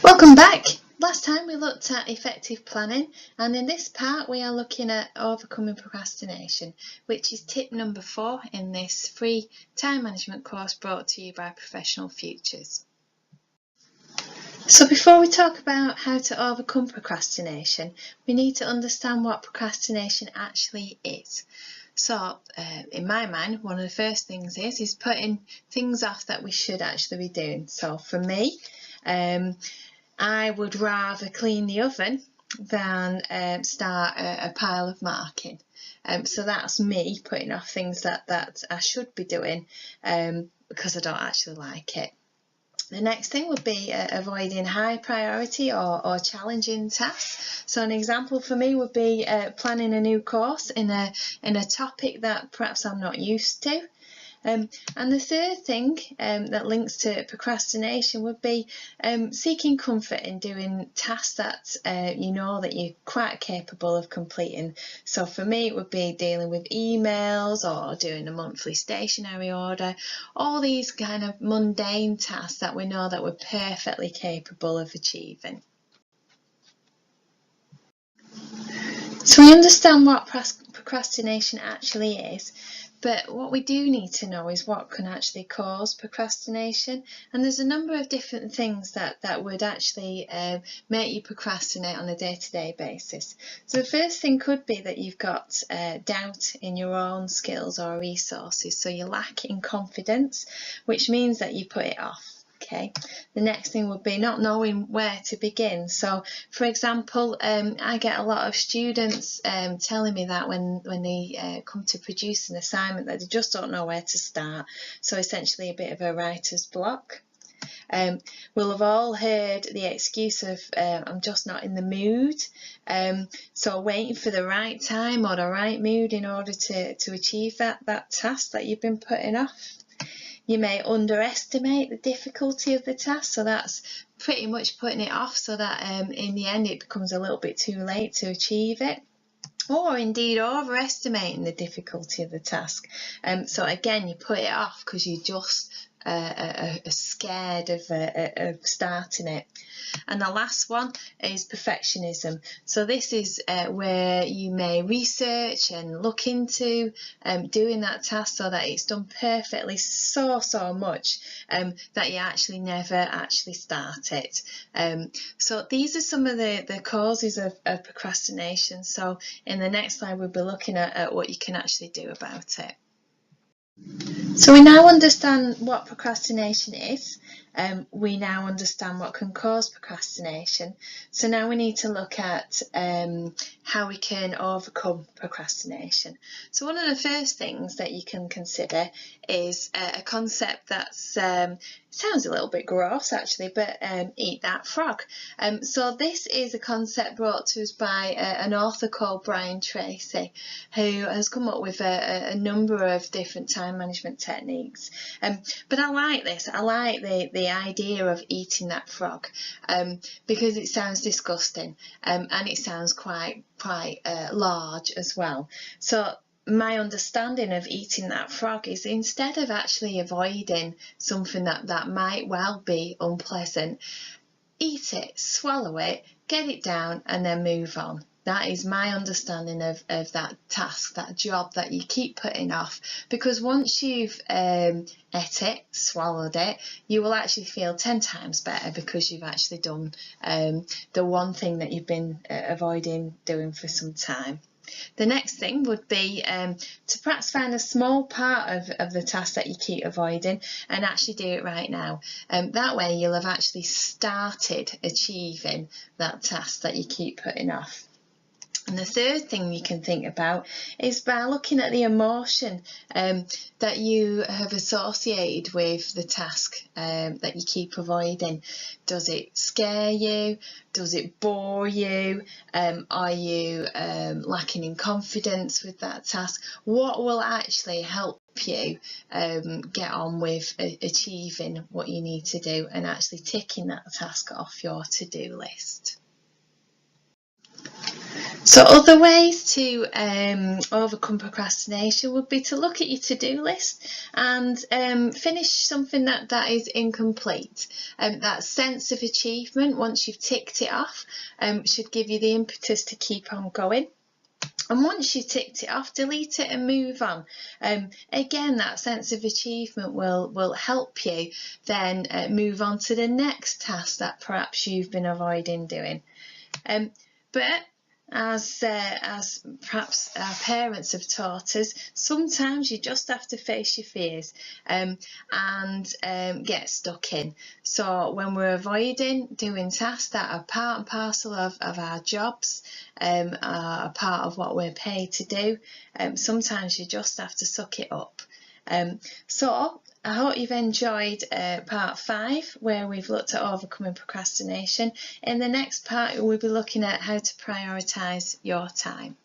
Welcome back. Last time we looked at effective planning, and in this part we are looking at overcoming procrastination, which is tip number 4 in this free time management course brought to you by Professional Futures. So before we talk about how to overcome procrastination, we need to understand what procrastination actually is. So in my mind, one of the first things is putting things off that we should actually be doing. So for me, I would rather clean the oven than start a pile of marking. So that's me putting off things that I should be doing because I don't actually like it. The next thing would be avoiding high priority or challenging tasks. So an example for me would be planning a new course in a topic that perhaps I'm not used to. And the third thing that links to procrastination would be seeking comfort in doing tasks that you know that you're quite capable of completing. So for me it would be dealing with emails or doing a monthly stationery order, all these kind of mundane tasks that we know that we're perfectly capable of achieving. So we understand what procrastination actually is, but what we do need to know is what can actually cause procrastination. And there's a number of different things that would actually make you procrastinate on a day-to-day basis. So the first thing could be that you've got doubt in your own skills or resources. So you lack in confidence, which means that you put it off. Okay. The next thing would be not knowing where to begin. So, for example, I get a lot of students telling me that when they come to produce an assignment that they just don't know where to start. So essentially a bit of a writer's block. We'll have all heard the excuse of I'm just not in the mood. So waiting for the right time or the right mood in order to achieve that task that you've been putting off. You may underestimate the difficulty of the task, so that's pretty much putting it off so that in the end it becomes a little bit too late to achieve it. Or indeed overestimating the difficulty of the task. So again, you put it off because you just are scared of starting it. And the last one is perfectionism. So this is where you may research and look into doing that task so that it's done perfectly so much that you actually never actually start it. So these are some of the causes of procrastination. So in the next slide we'll be looking at what you can actually do about it. So we now understand what procrastination is. We now understand what can cause procrastination. So now we need to look at how we can overcome procrastination. So one of the first things that you can consider is a concept that's sounds a little bit gross actually, but eat that frog. So this is a concept brought to us by an author called Brian Tracy, who has come up with a number of different time management techniques. But I like this. I like the idea of eating that frog because it sounds disgusting and it sounds quite large as well. So my understanding of eating that frog is instead of actually avoiding something that might well be unpleasant, eat it, swallow it, get it down and then move on. That is my understanding of that task, that job that you keep putting off, because once you've ate it, swallowed it, you will actually feel 10 times better because you've actually done the one thing that you've been avoiding doing for some time. The next thing would be to perhaps find a small part of the task that you keep avoiding and actually do it right now. That way you'll have actually started achieving that task that you keep putting off. And the third thing you can think about is by looking at the emotion that you have associated with the task that you keep avoiding. Does it scare you? Does it bore you? Are you lacking in confidence with that task? What will actually help you get on with achieving what you need to do and actually ticking that task off your to-do list? So other ways to overcome procrastination would be to look at your to-do list and finish something that is incomplete. That sense of achievement, once you've ticked it off, should give you the impetus to keep on going. And once you've ticked it off, delete it and move on. Again, that sense of achievement will help you then move on to the next task that perhaps you've been avoiding doing. But as perhaps our parents have taught us, sometimes you just have to face your fears and get stuck in. So when we're avoiding doing tasks that are part and parcel of our jobs, are part of what we're paid to do, sometimes you just have to suck it up. So I hope you've enjoyed part 5, where we've looked at overcoming procrastination. In the next part, we'll be looking at how to prioritise your time.